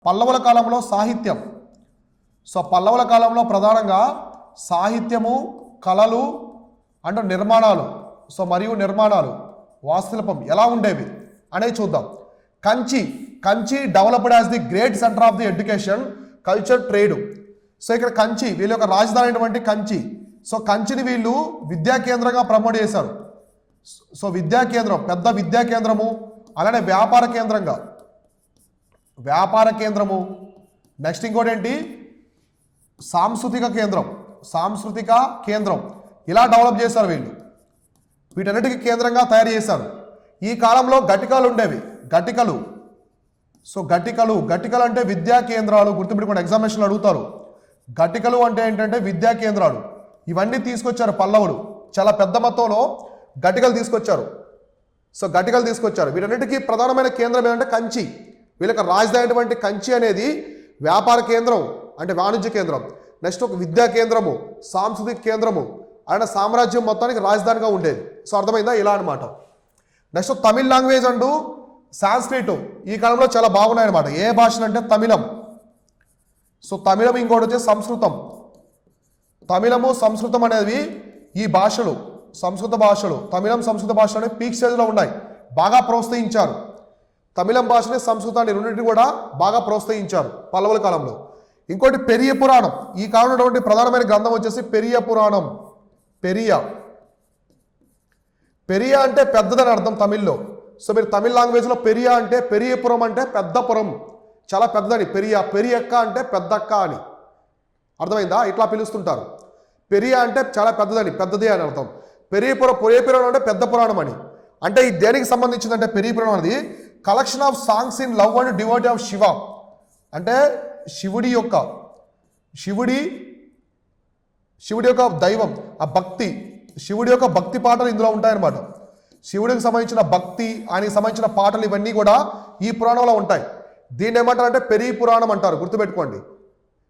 పల్లవుల కాలంలో సాహిత్యం. సో పల్లవుల కాలంలో ప్రధానంగా సాహిత్యము, కళలు అండ్ నిర్మాణాలు, సో మరియు నిర్మాణాలు, వాస్తుశిల్పం ఎలా ఉండేవి అనేది చూద్దాం. Kanchi developed as the great centre of the education, culture, trade. So ఇక్కడ కంచి వీళ్ళ యొక్క రాజధాని అయినటువంటి కంచి. సో కంచిని వీళ్ళు విద్యా కేంద్రంగా ప్రమోట్ చేశారు. సో విద్యా కేంద్రం, పెద్ద విద్యా కేంద్రము, అలానే వ్యాపార కేంద్రము. నెక్స్ట్ ఇంకోటి ఏంటి, సాంస్కృతిక కేంద్రం ఇలా డెవలప్ చేశారు వీళ్ళు. వీటన్నిటికీ కేంద్రంగా తయారు చేశారు. ఈ కాలంలో ఘటికలు ఉండేవి. ఘటికలు అంటే విద్యా కేంద్రాలు. గుర్తుపెట్టుకోండి, ఎగ్జామినేషన్లు అడుగుతారు. ఘటికలు అంటే ఏంటంటే విద్యా కేంద్రాలు. ఇవన్నీ తీసుకొచ్చారు పల్లవులు. చాలా పెద్ద మొత్తంలో ఘటికలు తీసుకొచ్చారు. వీటన్నిటికీ ప్రధానమైన కేంద్రం ఏంటంటే కంచి. వీళ్ళకి రాజధాని అయినటువంటి కంచి అనేది వ్యాపార కేంద్రం, అంటే వాణిజ్య కేంద్రం. నెక్స్ట్ ఒక విద్యా కేంద్రము, సాంస్కృతిక కేంద్రము, ఆయన సామ్రాజ్యం మొత్తానికి రాజధానిగా ఉండేది. సో అర్థమైందా, ఇలా అనమాట. నెక్స్ట్ తమిళ్ లాంగ్వేజ్ అంటూ సాంస్క్రిట్ ఈ కాలంలో చాలా బాగున్నాయి అనమాట. ఏ భాషలు అంటే తమిళం. సో తమిళం, ఇంకోటి వచ్చేసి సంస్కృతం. తమిళము, సంస్కృతం అనేవి ఈ భాషలు, సంస్కృత భాషలు, తమిళం, సంస్కృత భాషలు అనేవి పీక్ స్టేజ్లో ఉన్నాయి. బాగా ప్రోత్సహించారు తమిళం భాషని, సంస్కృతాన్ని, రెండింటిని కూడా బాగా ప్రోత్సహించారు పల్లవుల కాలంలో. ఇంకోటి పెరియ పురాణం. ఈ కాలంలో ఉన్నటువంటి ప్రధానమైన గ్రంథం వచ్చేసి పెరియ పురాణం. పెరియ అంటే పెద్దదని అర్థం తమిళ్లో. సో మీరు తమిళ్ లాంగ్వేజ్లో పెరియ అంటే, పెరియపురం అంటే పెద్దపురం, చాలా పెద్దదని. పెరియక్క అంటే పెద్దక్క అని అర్థమైందా, ఇట్లా పిలుస్తుంటారు. పెరియ అంటే చాలా పెద్దది అని అర్థం. పెరియపురం అంటే పెద్ద పురాణం అని. అంటే ఇది దేనికి సంబంధించిందంటే పెరియపురం అనేది collection of songs in love and devotee of Shiva. అంటే శివుడి యొక్క దైవం, ఆ భక్తి, శివుడి యొక్క భక్తి పాటలు ఇందులో ఉంటాయన్నమాట. శివుడికి సంబంధించిన భక్తి, ఆయనకి సంబంధించిన పాటలు ఇవన్నీ కూడా ఈ పురాణంలో ఉంటాయి. దీన్ని ఏమంటారు అంటే పెరియ పురాణం అంటారు, గుర్తుపెట్టుకోండి.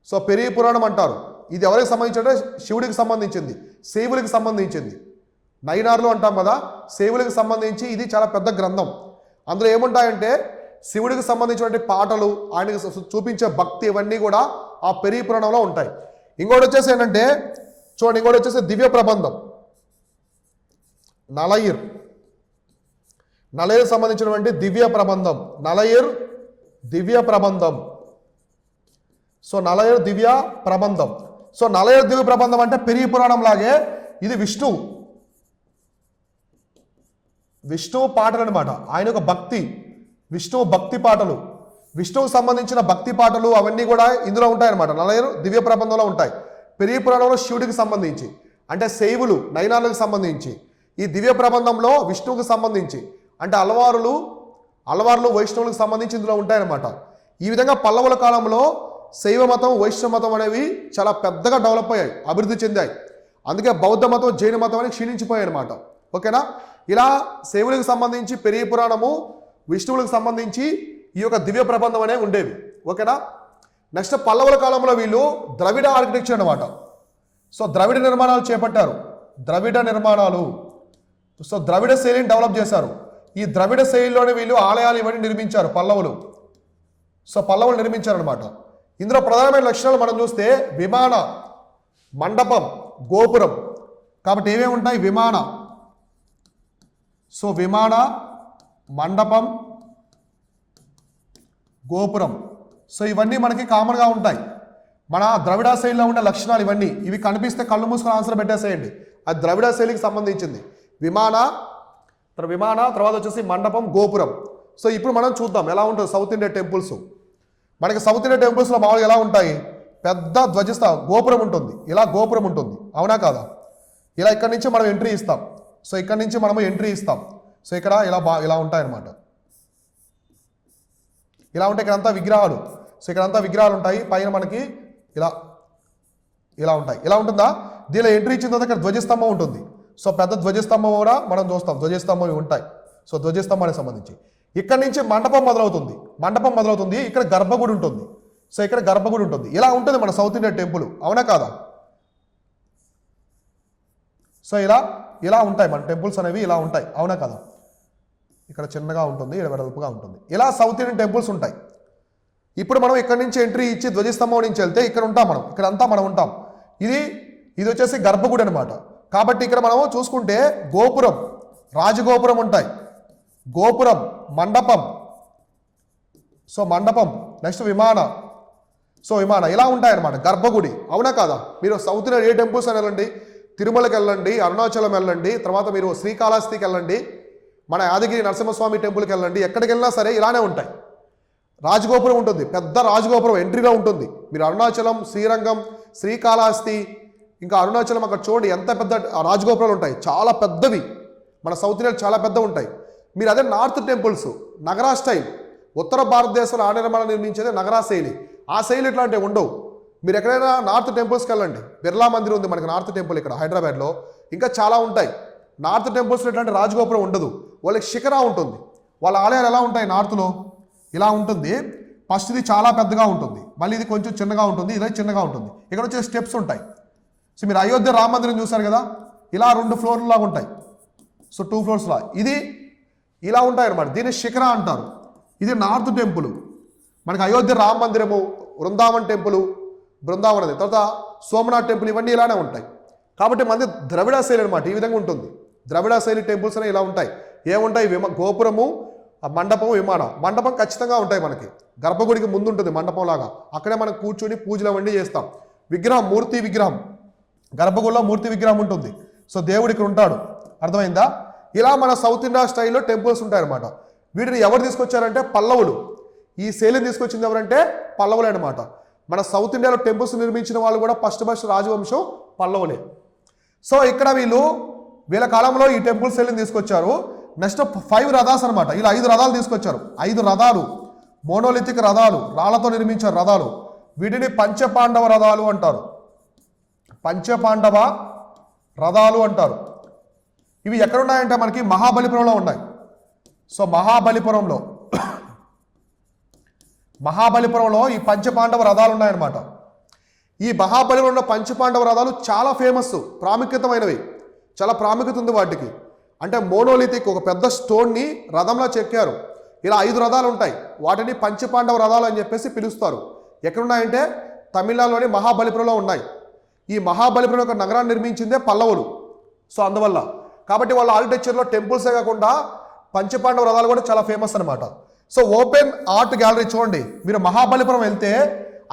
సో పెరియ పురాణం అంటారు. ఇది ఎవరికి సంబంధించి అంటే శివుడికి సంబంధించింది, శైవులకి సంబంధించింది. నైనార్లు అంటాం కదా, శైవులకు సంబంధించి ఇది చాలా పెద్ద గ్రంథం. అందులో ఏముంటాయంటే శివుడికి సంబంధించినటువంటి పాటలు, ఆయనకి చూపించే భక్తి, ఇవన్నీ కూడా ఆ పెరియ పురాణంలో ఉంటాయి. ఇంకోటి వచ్చేసి ఏంటంటే చూడండి, ఇంకోటి వచ్చేసి దివ్య ప్రబంధం, నలయిర్ సంబంధించినటువంటి దివ్య ప్రబంధం. సో నలయిర్ దివ్య ప్రబంధం. సో నలయిర్ దివ్య ప్రబంధం అంటే పెరియ పురాణం లాగే ఇది విష్ణువు పాటలు అనమాట. ఆయన ఒక భక్తి, విష్ణువు భక్తి పాటలు, విష్ణువుకు సంబంధించిన భక్తి పాటలు అవన్నీ కూడా ఇందులో ఉంటాయన్నమాట. నలయిర్ దివ్య ప్రబంధంలో ఉంటాయి. పెరియ పురాణంలో శివుడికి సంబంధించి, అంటే శైవులు, నైనాలకు సంబంధించి. ఈ దివ్య ప్రబంధంలో విష్ణువుకి సంబంధించి, అంటే అలవారులు వైష్ణవులకు సంబంధించి ఇందులో ఉంటాయన్నమాట. ఈ విధంగా పల్లవుల కాలంలో శైవ మతం, వైష్ణవ మతం అనేవి చాలా పెద్దగా డెవలప్ అయ్యాయి, అభివృద్ధి చెందాయి. అందుకే బౌద్ధ మతం, జైన మతం అని క్షీణించిపోయాయి అనమాట. ఓకేనా, ఇలా శైవులకు సంబంధించి పెరియ పురాణము, విష్ణువులకు సంబంధించి ఈ యొక్క దివ్య ప్రబంధం అనేవి ఉండేవి. ఓకేనా. నెక్స్ట్ పల్లవుల కాలంలో వీళ్ళు ద్రవిడ ఆర్కిటెక్చర్ అనమాట. సో ద్రవిడ నిర్మాణాలు చేపట్టారు. సో ద్రవిడ శైలిని డెవలప్ చేశారు. ఈ ద్రవిడ శైలిలోనే వీళ్ళు ఆలయాలు ఇవన్నీ నిర్మించారు పల్లవులు. సో పల్లవులు నిర్మించారనమాట. ఇందులో ప్రధానమైన లక్షణాలు మనం చూస్తే విమాన, మండపం, గోపురం. కాబట్టి ఏమేమి ఉంటాయి, విమాన, మండపం, గోపురం. సో ఇవన్నీ మనకి కామన్గా ఉంటాయి. మన ద్రవిడ శైలిలో ఉండే లక్షణాలు ఇవన్నీ. ఇవి కనిపిస్తే కళ్ళు మూసుకొని ఆన్సర్ పెట్టేసేయండి. అది ద్రవిడ శైలికి సంబంధించింది. విమాన, తర్వాత వచ్చేసి మండపం, గోపురం. సో ఇప్పుడు మనం చూద్దాం ఎలా ఉంటుంది సౌత్ ఇండియా టెంపుల్స్. మనకి సౌత్ ఇండియా టెంపుల్స్లో మామూలుగా ఎలా ఉంటాయి, పెద్ద గోపురం ఉంటుంది, ఇలా గోపురం ఉంటుంది, అవునా కాదా. ఇలా ఇక్కడి నుంచి మనం ఎంట్రీ ఇస్తాం. సో ఇక్కడ నుంచి మనము ఎంట్రీ ఇస్తాం. సో ఇక్కడ ఇలా ఉంటాయన్నమాట. ఇలా ఉంటాయి. ఇక్కడంతా విగ్రహాలు. సో ఇక్కడంతా విగ్రహాలు ఉంటాయి. పైన మనకి ఇలా ఉంటాయి. ఇలా ఉంటుందా. దీనిలో ఎంట్రీ ఇచ్చిన తర్వాత ఇక్కడ ధ్వజస్తంభం ఉంటుంది. సో పెద్ద ధ్వజస్తంభం కూడా మనం చూస్తాం. ధ్వజస్తంభం ఉంటాయి. సో ధ్వజస్తంభానికి సంబంధించి ఇక్కడ నుంచి మండపం మొదలవుతుంది. ఇక్కడ గర్భగుడి ఉంటుంది. సో ఇక్కడ గర్భగుడి ఉంటుంది. ఇలా ఉంటుంది మన సౌత్ ఇండియా టెంపుల్, అవునా కాదా. సో ఇలా ఉంటాయి మన టెంపుల్స్ అనేవి, ఇలా ఉంటాయి, అవునా కదా. ఇక్కడ చిన్నగా ఉంటుంది, ఇక్కడ వెడల్పుగా ఉంటుంది. ఇలా సౌత్ ఇండియన్ టెంపుల్స్ ఉంటాయి. ఇప్పుడు మనం ఇక్కడ నుంచి ఎంట్రీ ఇచ్చి ధ్వజస్తంభం నుంచి వెళ్తే ఇక్కడ ఉంటాం మనం, ఇక్కడంతా మనం ఉంటాం. ఇది వచ్చేసి గర్భగుడి అనమాట. కాబట్టి ఇక్కడ మనం చూసుకుంటే గోపురం, రాజగోపురం ఉంటాయి, గోపురం, మండపం, సో మండపం, నెక్స్ట్ విమాన ఇలా ఉంటాయన్నమాట. గర్భగుడి, అవునా కాదా? మీరు సౌత్ ఇండియా ఏ టెంపుల్స్ అని వెళ్ళండి, తిరుమలకి వెళ్ళండి, అరుణాచలం వెళ్ళండి, తర్వాత మీరు శ్రీకాళహస్తికి వెళ్ళండి, మన యాదగిరి నరసింహస్వామి టెంపుల్కి వెళ్ళండి, ఎక్కడికి వెళ్ళినా సరే ఇలానే ఉంటాయి. రాజగోపురం ఉంటుంది, పెద్ద రాజగోపురం ఎంట్రీలో ఉంటుంది. మీరు అరుణాచలం, శ్రీరంగం, శ్రీకాళహస్తి, ఇంకా అరుణాచలం అక్కడ చూడండి ఎంత పెద్ద రాజగోపురాలు ఉంటాయి, చాలా పెద్దవి. మన సౌత్ ఇండియాలో చాలా పెద్దవి ఉంటాయి. మీరు అదే నార్త్ టెంపుల్స్, నగరా స్టైల్, ఉత్తర భారతదేశంలో ఆ నిర్మాణం నిర్మించేది నగరా శైలి. ఆ శైలి ఇట్లాంటివి ఉండవు. మీరు ఎక్కడైనా నార్త్ టెంపుల్స్కి వెళ్ళండి, బిర్లా మందిర్ ఉంది మనకి నార్త్ టెంపుల్ ఇక్కడ హైదరాబాద్లో, ఇంకా చాలా ఉంటాయి. నార్త్ టెంపుల్స్లో ఇట్లాంటి రాజగోపురం ఉండదు, వాళ్ళకి శిఖరా ఉంటుంది. వాళ్ళ ఆలయాలు ఎలా ఉంటాయి నార్త్లో, ఇలా ఉంటుంది. ఫస్ట్ ఇది చాలా పెద్దగా ఉంటుంది, మళ్ళీ ఇది కొంచెం చిన్నగా ఉంటుంది, ఇది చిన్నగా ఉంటుంది. ఇక్కడ వచ్చే స్టెప్స్ ఉంటాయి. సో మీరు అయోధ్య రామ మందిరం చూసారు కదా, ఇలా 2 ఫ్లోర్లు లాగా ఉంటాయి, సో 2 ఫ్లోర్స్ లా ఇది ఇలా ఉంటాయి అన్నమాట. దీన్ని శిఖరా అంటారు. ఇది నార్త్ టెంపుల్. మనకి అయోధ్య రామ మందిరము, వృందావన్ టెంపుల్, బృందావన్ అది, తర్వాత సోమనాథ్ టెంపుల్, ఇవన్నీ ఇలానే ఉంటాయి. కాబట్టి మనది ద్రవిడ శైలి అనమాట, ఈ విధంగా ఉంటుంది. ద్రవిడ శైలి టెంపుల్స్ అనేవి ఇలా ఉంటాయి. ఏముంటాయి? గోపురము, మండపం, విమానం. మండపం ఖచ్చితంగా ఉంటాయి మనకి, గర్భగుడికి ముందు ఉంటుంది మండపం లాగా, అక్కడే మనం కూర్చొని పూజలు అవన్నీ చేస్తాం. విగ్రహం, మూర్తి విగ్రహం, గర్భగుడిలో మూర్తి విగ్రహం ఉంటుంది. సో దేవుడు ఇక్కడ ఉంటాడు, అర్థమైందా? ఇలా మన సౌత్ ఇండియా స్టైల్లో టెంపుల్స్ ఉంటాయి అనమాట. వీటిని ఎవరు తీసుకొచ్చారంటే పల్లవులు. ఈ శైలిని తీసుకొచ్చింది ఎవరంటే పల్లవులే అనమాట. మన సౌత్ ఇండియాలో టెంపుల్స్ నిర్మించిన వాళ్ళు కూడా ఫస్ట్ రాజవంశం పల్లవులే. సో ఇక్కడ వీళ్ళ కాలంలో ఈ టెంపుల్ శైలిని తీసుకొచ్చారు. నెక్స్ట్ 5 రథాస్ అనమాట. ఇలా 5 రథాలు తీసుకొచ్చారు. 5 రథాలు, మోనోలిథిక్ రథాలు, రాళ్లతో నిర్మించారు రథాలు. వీటిని పంచపాండవ రథాలు అంటారు. పంచపాండవ రథాలు అంటారు. ఇవి ఎక్కడున్నాయంటే మనకి మహాబలిపురంలో ఉన్నాయి. సో మహాబలిపురంలో ఈ పంచపాండవ రథాలు ఉన్నాయన్నమాట. ఈ మహాబలిపురంలో పంచపాండవ రథాలు చాలా ఫేమస్, ప్రాముఖ్యతమైనవి, చాలా ప్రాముఖ్యత ఉంది వాటికి. అంటే మోనోలిథిక్, ఒక పెద్ద స్టోన్ని రథంలో చెక్కారు. ఇలా 5 రథాలు ఉంటాయి, వాటిని పంచపాండవ రథాలు అని చెప్పేసి పిలుస్తారు. ఎక్కడున్నాయంటే తమిళనాడులోని మహాబలిపురంలో ఉన్నాయి. ఈ మహాబలిపురం యొక్క నగరాన్ని నిర్మించిందే పల్లవులు. సో అందువల్ల కాబట్టి వాళ్ళ ఆర్కిటెక్చర్లో టెంపుల్సే కాకుండా పంచపాండవ రథాలు కూడా చాలా ఫేమస్ అనమాట. సో ఓపెన్ ఆర్ట్ గ్యాలరీ చూడండి, మీరు మహాబలిపురం వెళ్తే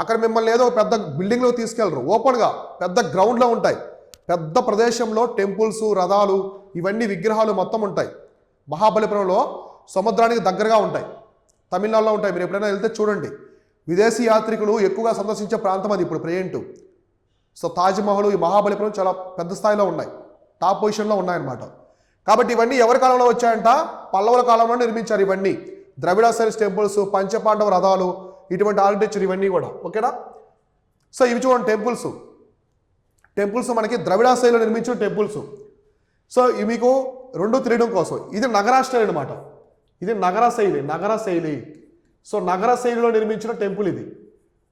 అక్కడ మిమ్మల్ని ఏదో పెద్ద బిల్డింగ్లో తీసుకెళ్లరు, ఓపెన్గా పెద్ద గ్రౌండ్లో ఉంటాయి. పెద్ద ప్రదేశంలో టెంపుల్స్, రథాలు, ఇవన్నీ విగ్రహాలు మొత్తం ఉంటాయి. మహాబలిపురంలో సముద్రానికి దగ్గరగా ఉంటాయి, తమిళనాడులో ఉంటాయి. మీరు ఎప్పుడైనా వెళ్తే చూడండి. విదేశీ యాత్రికులు ఎక్కువగా సందర్శించే ప్రాంతం అది ఇప్పుడు ప్రజెంట్. సో తాజ్మహల్, ఈ మహాబలిపురం చాలా పెద్ద స్థాయిలో ఉన్నాయి, టాప్ పొజిషన్లో ఉన్నాయన్నమాట. కాబట్టి ఇవన్నీ ఎవరి కాలంలో వచ్చాయంట? పల్లవుల కాలంలో నిర్మించారు ఇవన్నీ. ద్రవిడ శైలి టెంపుల్స్, పంచపాండవ రథాలు, ఇటువంటి ఆర్కిటెక్చర్ ఇవన్నీ కూడా, ఓకేనా? సో ఇవి చూడండి టెంపుల్స్ మనకి ద్రవిడ శైలిలో నిర్మించిన టెంపుల్స్. సో ఇవి మీకు 2 తెలియడం కోసం. ఇది నగరా స్టైల్ అనమాట, ఇది నగర శైలి. సో నగర శైలిలో నిర్మించిన టెంపుల్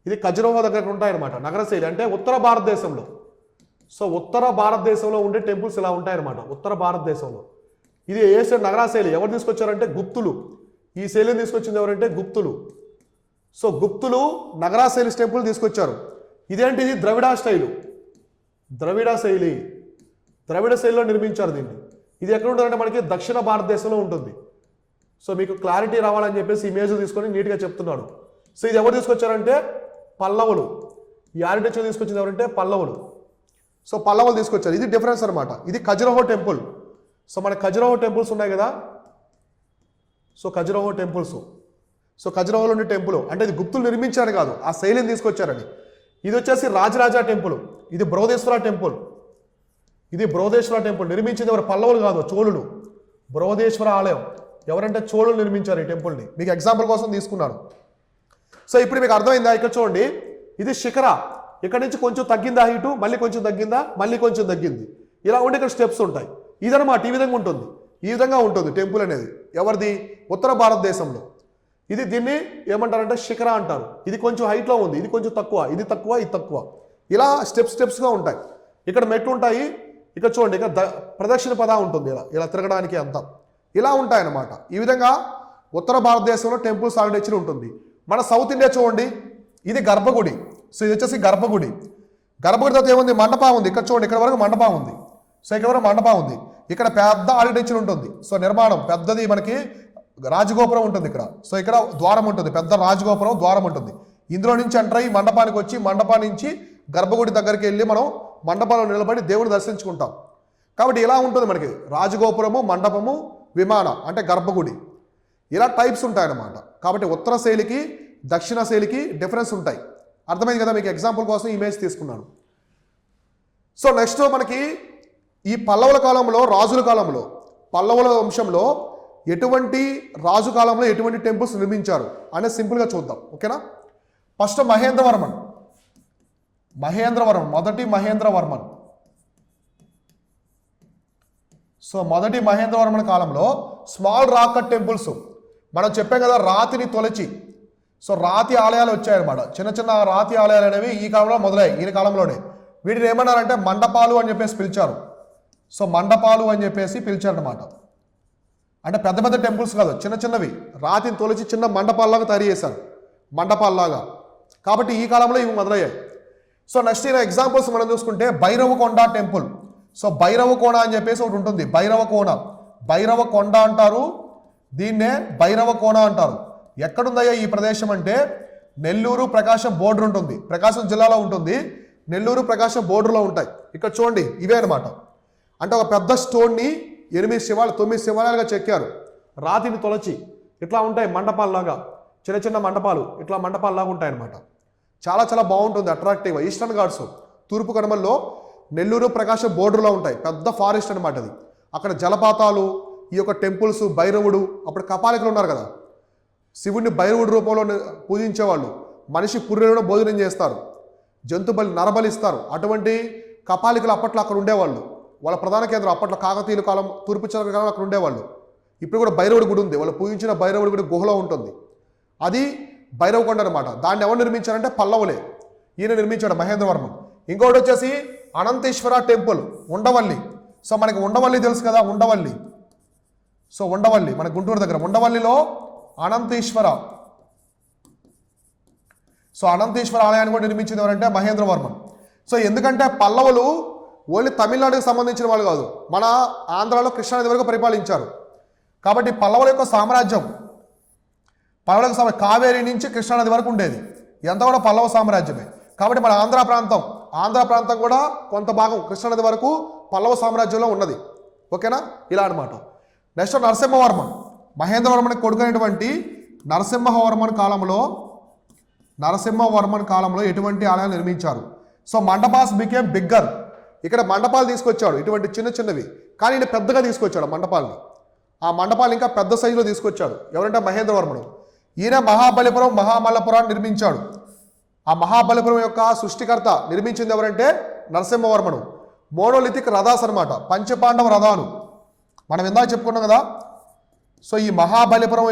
ఇది ఖజురహో దగ్గర ఉంటాయన్నమాట. నగర శైలి అంటే ఉత్తర భారతదేశంలో. సో ఉత్తర భారతదేశంలో ఉండే టెంపుల్స్ ఇలా ఉంటాయన్నమాట, ఉత్తర భారతదేశంలో. ఇది ఏ శైలి? నగరా శైలి. ఎవరు తీసుకొచ్చారంటే గుప్తులు. ఈ శైలిని తీసుకొచ్చింది ఎవరంటే గుప్తులు. సో గుప్తులు నగరా శైలి టెంపుల్ తీసుకొచ్చారు. ఇదేంటిది? ద్రవిడ శైలిలో నిర్మించారు దీన్ని. ఇది ఎక్కడ ఉంటుందంటే మనకి దక్షిణ భారతదేశంలో ఉంటుంది. సో మీకు క్లారిటీ రావాలని చెప్పేసి ఇమేజ్ తీసుకొని నీట్గా చెప్తున్నాడు. సో ఇది ఎవరు తీసుకొచ్చారంటే పల్లవులు. ఈ ఆర్కిటెక్చర్ తీసుకొచ్చింది ఎవరంటే పల్లవులు. సో పల్లవులు తీసుకొచ్చారు. ఇది డిఫరెన్స్ అనమాట. ఇది ఖజురహో టెంపుల్. సో మన ఖజురహో టెంపుల్స్ ఉన్నాయి కదా, సో ఖజురహో టెంపుల్స్. సో ఖజురహోలో ఉండే టెంపుల్ అంటే ఇది గుప్తులు నిర్మించారు కాదు, ఆ శైలిని తీసుకొచ్చారని. ఇది వచ్చేసి రాజరాజా టెంపుల్. ఇది బృహదేశ్వర టెంపుల్. నిర్మించింది ఎవరు? పల్లవులు కాదు, చోళులు. బృహదేశ్వర ఆలయం ఎవరంటే చోళులు నిర్మించారు ఈ టెంపుల్ని. మీకు ఎగ్జాంపుల్ కోసం తీసుకున్నాను. సో ఇప్పుడు మీకు అర్థమైందా? ఇక్కడ చూడండి, ఇది శిఖర. ఇక్కడ నుంచి కొంచెం తగ్గిందా హైటు, మళ్ళీ కొంచెం తగ్గిందా, మళ్ళీ కొంచెం తగ్గింది, ఇలా ఉండి ఇక్కడ స్టెప్స్ ఉంటాయి. ఇదనమాట, ఈ విధంగా ఉంటుంది టెంపుల్ అనేది. ఎవరిది? ఉత్తర భారతదేశంలో. దీన్ని ఏమంటారంటే శిఖర అంటారు. ఇది కొంచెం హైట్లో ఉంది, ఇది కొంచెం తక్కువ, ఇది తక్కువ, ఇలా స్టెప్స్గా ఉంటాయి. ఇక్కడ మెట్లు ఉంటాయి. ఇక్కడ చూడండి, ఇక్కడ ప్రదక్షిణ పద ఉంటుంది, ఇలా తిరగడానికి అంతా ఇలా ఉంటాయన్నమాట. ఈ విధంగా ఉత్తర భారతదేశంలో టెంపుల్స్ ఆర్కిటెక్చర్ ఉంటుంది. మన సౌత్ ఇండియా చూడండి, ఇది గర్భగుడి. సో ఇది వచ్చేసి గర్భగుడి. గర్భగుడి తర్వాత ఏముంది, మండపం ఉంది. ఇక్కడ చూడండి, ఇక్కడ వరకు మండపం ఉంది. సో ఇక్కడ వరకు మండపం ఉంది. ఇక్కడ పెద్ద ఆర్కిటెక్చర్ ఉంటుంది. సో నిర్మాణం పెద్దది, మనకి రాజగోపురం ఉంటుంది ఇక్కడ. సో ఇక్కడ ద్వారం ఉంటుంది, పెద్ద రాజగోపురం ద్వారం ఉంటుంది. ఇందులో నుంచి ఎంటర్ అయ్యి మండపానికి వచ్చి, మండపం నుంచి గర్భగుడి దగ్గరికి వెళ్ళి మనం మండపంలో నిలబడి దేవుడిని దర్శించుకుంటాం. కాబట్టి ఇలా ఉంటుంది మనకి రాజగోపురము, మండపము, విమాన అంటే గర్భగుడి. ఇలా టైప్స్ ఉంటాయన్నమాట. కాబట్టి ఉత్తర శైలికి దక్షిణ శైలికి డిఫరెన్స్ ఉంటాయి. అర్థమైంది కదా? మీకు ఎగ్జాంపుల్ కోసం ఇమేజ్ తీసుకున్నాను. సో నెక్స్ట్ మనకి ఈ పల్లవుల కాలంలో, రాజుల కాలంలో, పల్లవుల వంశంలో ఎటువంటి రాజు కాలంలో ఎటువంటి టెంపుల్స్ నిర్మించారు అనేది సింపుల్గా చూద్దాం. ఓకేనా? ఫస్ట్ మహేంద్రవర్మన్, మొదటి మహేంద్రవర్మన్. సో మొదటి మహేంద్రవర్మన్ కాలంలో స్మాల్ రాక్ కట్ టెంపుల్స్, మనం చెప్పాం కదా రాతిని తొలచి, సో రాతి ఆలయాలు వచ్చాయన్నమాట. చిన్న చిన్న రాతి ఆలయాలు అనేవి ఈ కాలంలో మొదలయ్యాయి, ఈయన కాలంలోనే. వీటిని ఏమన్నారంటే మండపాలు అని చెప్పేసి పిలిచారు. సో మండపాలు అని చెప్పేసి పిలిచారనమాట. అంటే పెద్ద పెద్ద టెంపుల్స్ కాదు, చిన్న చిన్నవి రాతిని తొలచి చిన్న మండపాల్లాగా తయారు చేశారు, మండపాల్లాగా. కాబట్టి ఈ కాలంలో ఇవి మొదలయ్యాయి. సో నెక్స్ట్ ఈయన ఎగ్జాంపుల్స్ మనం చూసుకుంటే భైరవకొండ టెంపుల్. సో భైరవకోణ అని చెప్పేసి ఒకటి ఉంటుంది, భైరవకొండ అంటారు, దీన్నే భైరవకోణ అంటారు. ఎక్కడుందయ్యా ఈ ప్రదేశం అంటే నెల్లూరు ప్రకాశం బోర్డర్ ఉంటుంది, ప్రకాశం జిల్లాలో ఉంటుంది. నెల్లూరు ప్రకాశం బోర్డర్లో ఉంటాయి. ఇక్కడ చూడండి, ఇవే అనమాట. అంటే ఒక పెద్ద స్టోన్ని 9 శివాలయాలుగా చెక్కారు, రాతిని తొలచి. ఇట్లా ఉంటాయి మండపాల్లాగా, చిన్న చిన్న మండపాలు, ఇట్లా మండపాల్లాగా ఉంటాయి అనమాట. చాలా చాలా బాగుంటుంది, అట్రాక్టివ్గా. ఈస్టర్న్ ఘాట్స్ తూర్పు కనుమల్లో నెల్లూరు ప్రకాశం బోర్డర్లో ఉంటాయి. పెద్ద ఫారెస్ట్ అనమాట అది. అక్కడ జలపాతాలు, ఈ యొక్క టెంపుల్స్, భైరవుడు, అప్పుడు కపాలికలు ఉన్నారు కదా, శివుడిని భైరవుడి రూపంలో పూజించేవాళ్ళు. మనిషి పుర్రెలను భోజనం చేస్తారు, జంతు బలి, నరబలి ఇస్తారు. అటువంటి కపాలికలు అప్పట్లో అక్కడ ఉండేవాళ్ళు. వాళ్ళ ప్రధాన కేంద్రం అప్పట్లో కాకతీయుల కాలం, తూర్పు చంద్ర కాలం అక్కడ ఉండేవాళ్ళు. ఇప్పుడు కూడా భైరవుడి గుడి ఉంది, వాళ్ళు పూజించిన భైరవుడి గుడి గుహలో ఉంటుంది. అది భైరవకొండ అనమాట. దాన్ని ఎవరు నిర్మించారంటే పల్లవులే, ఈయన నిర్మించాడు మహేంద్రవర్మన్. ఇంకోటి వచ్చేసి అనంతేశ్వర టెంపుల్, ఉండవల్లి. సో మనకి ఉండవల్లి తెలుసు కదా, ఉండవల్లి. సో ఉండవల్లి మన గుంటూరు దగ్గర, ఉండవల్లిలో అనంతేశ్వర. సో అనంతేశ్వర ఆలయాన్ని కూడా నిర్మించింది ఎవరంటే మహేంద్రవర్మన్. సో ఎందుకంటే పల్లవులు ఓన్లీ తమిళనాడుకి సంబంధించిన వాళ్ళు కాదు, మన ఆంధ్రాలో కృష్ణానది వరకు పరిపాలించారు. కాబట్టి పల్లవుల యొక్క సామ్రాజ్యం, కావేరీ నుంచి కృష్ణానది వరకు ఉండేది, ఎంత కూడా పల్లవ సామ్రాజ్యమే. కాబట్టి మన ఆంధ్ర ప్రాంతం కూడా కొంత భాగం కృష్ణానది వరకు పల్లవ సామ్రాజ్యంలో ఉన్నది. ఓకేనా? ఇలా అనమాట. నెక్స్ట్ నరసింహవర్మన్, మహేంద్రవర్మన్ కొడుకునేటువంటి నరసింహవర్మన్ కాలంలో ఎటువంటి ఆలయాలు నిర్మించారు? So mandapas became bigger. ఇక్కడ మండపాలు తీసుకొచ్చాడు, ఇటువంటి చిన్న చిన్నవి, కానీ ఈయన పెద్దగా తీసుకొచ్చాడు మండపాలని. ఆ మండపాలు ఇంకా పెద్ద సైజులో తీసుకొచ్చాడు. ఎవరంటే మహేంద్రవర్మను. ఈయన మహాబలిపురాన్ని నిర్మించాడు. ఆ మహాబలిపురం యొక్క సృష్టికర్త, నిర్మించింది ఎవరంటే నరసింహవర్మను. మోనోలిథిక్ రథాస్ అనమాట, పంచపాండవ రథాలు మనం ఇందాక చెప్పుకున్నాం కదా. సో ఈ మహాబలిపురం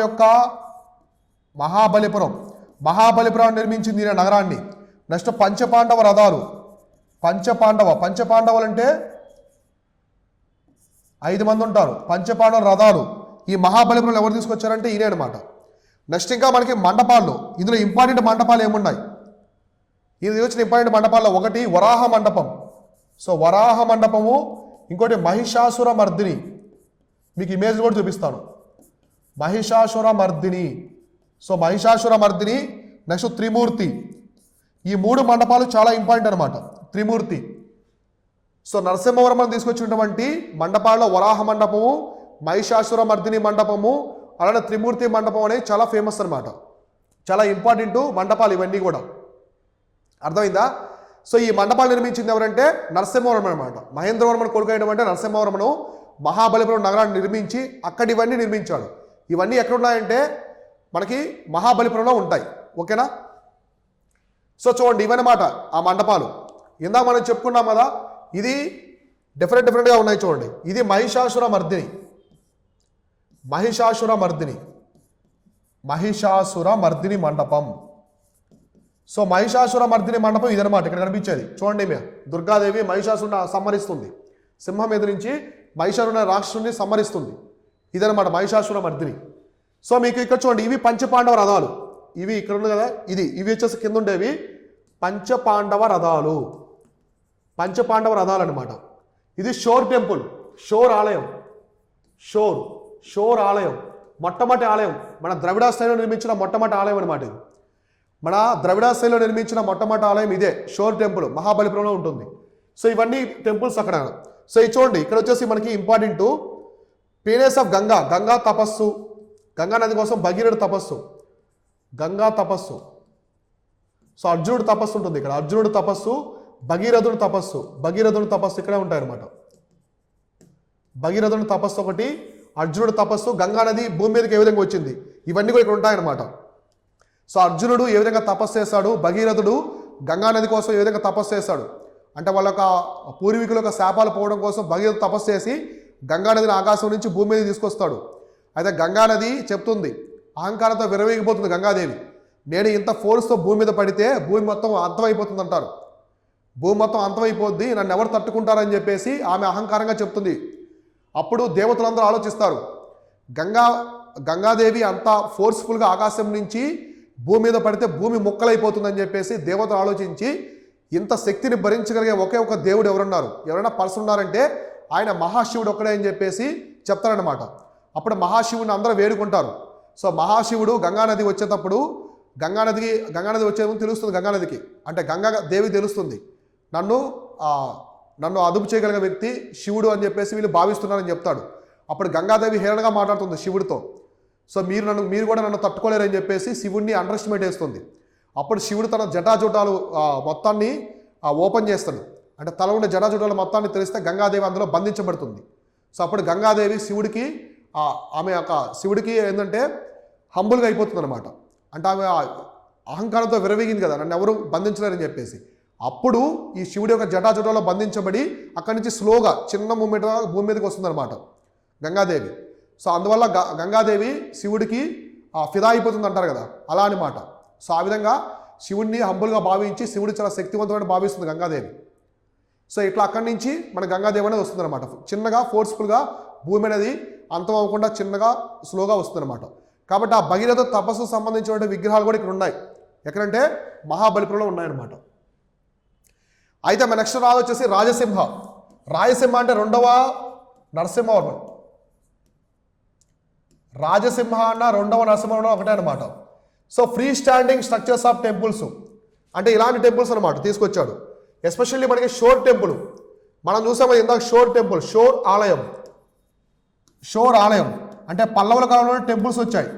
నిర్మించింది ఈయన నగరాన్ని. నెక్స్ట్ పంచపాండవ రథాలు, పంచపాండవులు అంటే 5 మంది ఉంటారు. పంచపాండవ రథాలు ఈ మహాబలిపురం ఎవరు తీసుకొచ్చారంటే ఈయనే అనమాట. నెక్స్ట్ ఇంకా మనకి మండపాల్లో, ఇందులో ఇంపార్టెంట్ మండపాలు ఏమున్నాయి? ఇది వచ్చిన ఇంపార్టెంట్ మండపాల్లో ఒకటి వరాహ మండపం. సో వరాహ మండపము, ఇంకోటి మహిషాసుర మర్దిని. మీకు ఇమేజ్ కూడా చూపిస్తాను, మహిషాసుర మర్దిని. సో మహిషాసుర మర్దిని. నెక్స్ట్ త్రిమూర్తి. ఈ 3 మండపాలు చాలా ఇంపార్టెంట్ అనమాట. త్రిమూర్తి. సో నరసింహవర్మన్ తీసుకొచ్చినటువంటి మండపాల్లో వరాహ మండపము, మహిషాసుర మర్దిని మండపము, అలానే త్రిమూర్తి మండపం అనేది చాలా ఫేమస్ అనమాట. చాలా ఇంపార్టెంట్ మండపాలు ఇవన్నీ కూడా. అర్థమైందా? సో ఈ మండపాలు నిర్మించింది ఎవరంటే నరసింహవర్మన్ అనమాట. మహేంద్రవర్మన్ కొడుకు అయినటువంటి నరసింహవర్మను మహాబలిపురం నగరాన్ని నిర్మించి అక్కడ ఇవన్నీ నిర్మించాడు. ఇవన్నీ ఎక్కడున్నాయంటే మనకి మహాబలిపురంలో ఉంటాయి. ఓకేనా? సో చూడండి, ఇవన్నమాట ఆ మండపాలు. ఇందాక మనం చెప్పుకున్నాం కదా, ఇది డిఫరెంట్గా ఉన్నాయి. చూడండి, ఇది మహిషాసుర మర్దిని మండపం. సో మహిషాసుర మర్దిని మండపం ఇదనమాట. ఇక్కడ కనిపించేది చూడండి, దుర్గాదేవి మహిషాసురుని సంహరిస్తుంది, సింహం మీద నుంచి మహిషాసురుని రాక్షసుని సంహరిస్తుంది. ఇదనమాట మహిషాసుర మర్దిని. సో మీకు ఇక్కడ చూడండి, ఇవి పంచపాండవ రథాలు. ఇవి ఇక్కడ ఉంది కదా, ఇవి వచ్చేసి కింద ఉండేవి పంచపాండవ రథాలు. పంచపాండవ రథాలు అనమాట. ఇది షోర్ టెంపుల్, షోర్ ఆలయం, షోర్ ఆలయం, మొట్టమొదటి ఆలయం. మన ద్రవిడ స్థాయిలో నిర్మించిన మొట్టమొదటి ఆలయం అనమాట ఇది. మన ద్రవిడ స్థాయిలో నిర్మించిన మొట్టమొదటి ఆలయం ఇదే షోర్ టెంపుల్, మహాబలిపురంలో ఉంటుంది. సో ఇవన్నీ టెంపుల్స్ అక్కడ. సో ఇది చూడండి, ఇక్కడ వచ్చేసి మనకి ఇంపార్టెంట్ పీనేస్ ఆఫ్ గంగా తపస్సు, గంగా నది కోసం భగీరథుడు తపస్సు, గంగా తపస్సు. సో అర్జునుడు తపస్సు ఉంటుంది ఇక్కడ, అర్జునుడు తపస్సు, భగీరథుడు తపస్సు ఇక్కడే ఉంటాయన్నమాట. భగీరథుడు తపస్సు ఒకటి, అర్జునుడు తపస్సు, గంగా నది భూమి మీదకి ఏ విధంగా వచ్చింది, ఇవన్నీ కూడా ఇక్కడ ఉంటాయన్నమాట. సో అర్జునుడు ఏ విధంగా తపస్సు చేశాడు, భగీరథుడు గంగా నది కోసం ఏ విధంగా తపస్సు చేశాడు అంటే వాళ్ళ యొక్క పూర్వీకుల యొక్క శాపాలు పోవడం కోసం భగీరథుడు తపస్సు చేసి గంగా నదిని ఆకాశం నుంచి భూమి మీద తీసుకొస్తాడు. అయితే గంగా నది చెప్తుంది, అహంకారంతో విరవేగిపోతుంది గంగాదేవి, నేను ఇంత ఫోర్స్తో భూమి మీద పడితే భూమి మొత్తం అంతమైపోతుంది అంటారు, భూమి మొత్తం అంతమైపోద్ది, నన్ను ఎవరు తట్టుకుంటారని చెప్పేసి ఆమె అహంకారంగా చెప్తుంది. అప్పుడు దేవతలందరూ ఆలోచిస్తారు, గంగాదేవి అంత ఫోర్స్ఫుల్గా ఆకాశం నుంచి భూమి మీద పడితే భూమి ముక్కలైపోతుందని చెప్పేసి దేవతలు ఆలోచించి ఇంత శక్తిని భరించగలిగే ఒకే ఒక దేవుడు ఎవరైనా పర్సన్ ఉన్నారంటే ఆయన మహాశివుడు ఒక్కడే అని చెప్పేసి చెప్తారనమాట. అప్పుడు మహాశివుడిని అందరూ వేడుకుంటారు. సో మహాశివుడు గంగానది వచ్చేటప్పుడు గంగానది వచ్చేది తెలుస్తుంది, గంగానదికి అంటే గంగాదేవి తెలుస్తుంది, నన్ను అదుపు చేయగలిగే వ్యక్తి శివుడు అని చెప్పేసి వీళ్ళు భావిస్తున్నారని చెప్తాడు. అప్పుడు గంగాదేవి హేళనగా మాట్లాడుతుంది శివుడితో. సో మీరు కూడా నన్ను తట్టుకోలేరని చెప్పేసి శివుడిని అండర్ ఎస్టిమేట్ చేస్తుంది. అప్పుడు శివుడు తన జటాజుటాలు మొత్తాన్ని ఓపెన్ చేస్తాడు, అంటే తల ఉండే జటాజుటాలు మొత్తాన్ని తెలిస్తే గంగాదేవి అందులో బంధించబడుతుంది. సో అప్పుడు గంగాదేవి శివుడికి ఏంటంటే హంబుల్గా అయిపోతుంది అనమాట. అంటే ఆమె అహంకారంతో విరవేగింది కదా, నన్ను ఎవరు బంధించలేరని చెప్పేసి. అప్పుడు ఈ శివుడి యొక్క జటాజుటాలో బంధించబడి అక్కడి నుంచి స్లోగా చిన్న మూమెంట్ భూమి మీదకి వస్తుందన్నమాట గంగాదేవి. సో అందువల్ల గంగాదేవి శివుడికి ఫిదా అయిపోతుంది అంటారు కదా, అలా అనమాట. సో ఆ విధంగా శివుడిని హంబుల్గా భావించి శివుడు చాలా శక్తివంతమైన భావిస్తుంది గంగాదేవి. సో ఇట్లా అక్కడి నుంచి మన గంగాదేవి అనేది వస్తుందన్నమాట. చిన్నగా ఫోర్స్ఫుల్గా భూమి అనేది అంతం అవ్వకుండా చిన్నగా స్లోగా వస్తుందన్నమాట. కాబట్టి ఆ భగీరథ తపస్సుకు సంబంధించిన విగ్రహాలు కూడా ఇక్కడ ఉన్నాయి. ఎక్కడంటే మహాబలిపురంలో ఉన్నాయన్నమాట. అయితే మన నెక్స్ట్ రాజు వచ్చేసి రాయసింహ అంటే రెండవ నరసింహవర్మన్. రాజసింహ అన్న రెండవ నరసింహవర్మన్ ఒకటే అనమాట. So free standing structures of temples అంటే ఇలాంటి టెంపుల్స్ అనమాట తీసుకొచ్చాడు. ఎస్పెషల్లీ మనకి షోర్ టెంపుల్ మనం చూసాము ఇందాక, షోర్ ఆలయం అంటే పల్లవుల కాలంలో టెంపుల్స్ వచ్చాయి.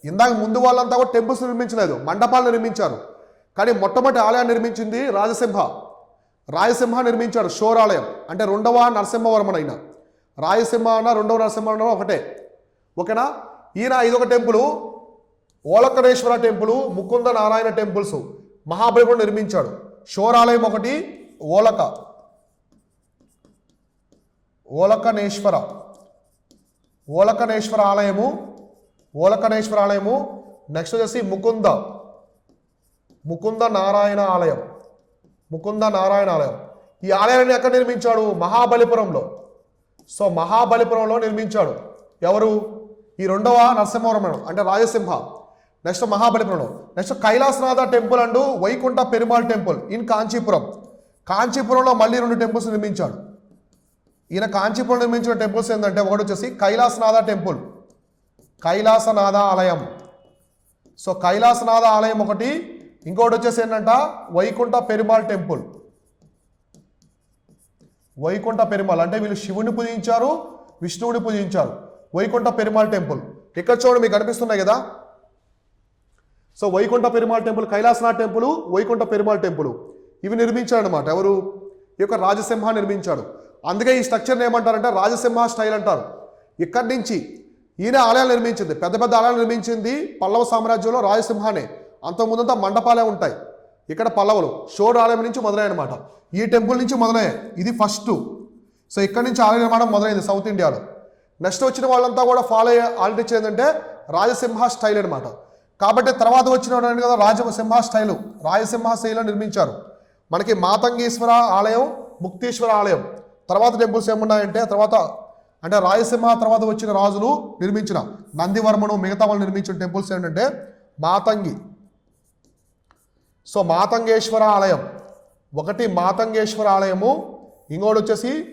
ఇందాక ముందు వాళ్ళంతా కూడా టెంపుల్స్ నిర్మించలేదు, మండపాలు నిర్మించారు. కానీ మొట్టమొదటి ఆలయాన్ని నిర్మించింది రాయసింహ నిర్మించాడు షోర్ ఆలయం. అంటే రెండవ నరసింహవర్మన్ అయిన రాయసింహ అన్న రెండవ నరసింహవర్మన్ ఒకటే, ఓకేనా. ఈయన ఇదొక temple, Olakkanesvara temple, Mukunda Narayana temples Mahabalipuram నిర్మించాడు. షోర్ ఆలయం ఒకటి, ఓలకనేశ్వర ఆలయము. నెక్స్ట్ వచ్చేసి ముకుంద నారాయణ ఆలయం. ఈ ఆలయాన్ని ఎక్కడ నిర్మించాడు? మహాబలిపురంలో. సో మహాబలిపురంలో నిర్మించాడు ఎవరు? ఈ రెండవ నరసింహవర్మన్ అంటే రాజసింహ. నెక్స్ట్ మహాబలిపురంలో. Next Kailasanatha temple and Vaikuntha Perumal temple in కాంచీపురంలో మళ్ళీ 2 టెంపుల్స్ నిర్మించాడు. ఈయన కాంచీపురం నిర్మించిన టెంపుల్స్ ఏంటంటే ఒకటి వచ్చేసి కైలాసనాథ ఆలయం. సో కైలాసనాథ ఆలయం ఒకటి, ఇంకొకటి వచ్చేసి ఏంటంట వైకుంఠ పెరుమాళ్ టెంపుల్. వైకుంఠ పెరుమాళ్ అంటే వీళ్ళు శివుని పూజించారు, విష్ణువుని పూజించారు. వైకుంఠ పెరుమాళ్ టెంపుల్ ఇక్కడ చూడండి మీకు కనిపిస్తున్నాయి కదా. So Vaikuntha Perumal temple, Kailasanath temple, Vaikuntha Perumal temple ఇవి నిర్మించాడు అనమాట. ఎవరు? ఈ యొక్క రాజసింహ నిర్మించాడు. అందుకే ఈ స్ట్రక్చర్ని ఏమంటారంటే రాజసింహ స్టైల్ అంటారు. ఇక్కడి నుంచి ఈయన ఆలయాలు నిర్మించింది, పెద్ద ఆలయాలు నిర్మించింది పల్లవ సామ్రాజ్యంలో రాజసింహనే. అంతకుముందంతా మండపాలే ఉంటాయి. ఇక్కడ పల్లవులు షోర్ ఆలయం నుంచి మొదలయ్యాయి అనమాట. ఈ టెంపుల్ నుంచి మొదలయ్యాయి, ఇది ఫస్ట్. సో ఇక్కడ నుంచి ఆలయ నిర్మాణం మొదలైంది సౌత్ ఇండియాలో. నెక్స్ట్ వచ్చిన వాళ్ళంతా కూడా ఫాలో అయ్యే ఆల్రెడీ ఏంటంటే రాజసింహ స్టైల్ అనమాట. కాబట్టి తర్వాత వచ్చిన కదా రాజసింహ స్టైలు, రాయసింహ శైలిలో నిర్మించారు. మనకి మాతంగేశ్వర ఆలయం, ముక్తేశ్వర ఆలయం తర్వాత టెంపుల్స్ ఏమున్నాయంటే తర్వాత అంటే రాయసింహ తర్వాత వచ్చిన రాజులు నిర్మించిన నందివర్మను మిగతా వాళ్ళు నిర్మించిన టెంపుల్స్ ఏంటంటే మాతంగి సో మాతంగేశ్వర ఆలయం, ఒకటి మాతంగేశ్వర ఆలయము, ఇంకోటి వచ్చేసి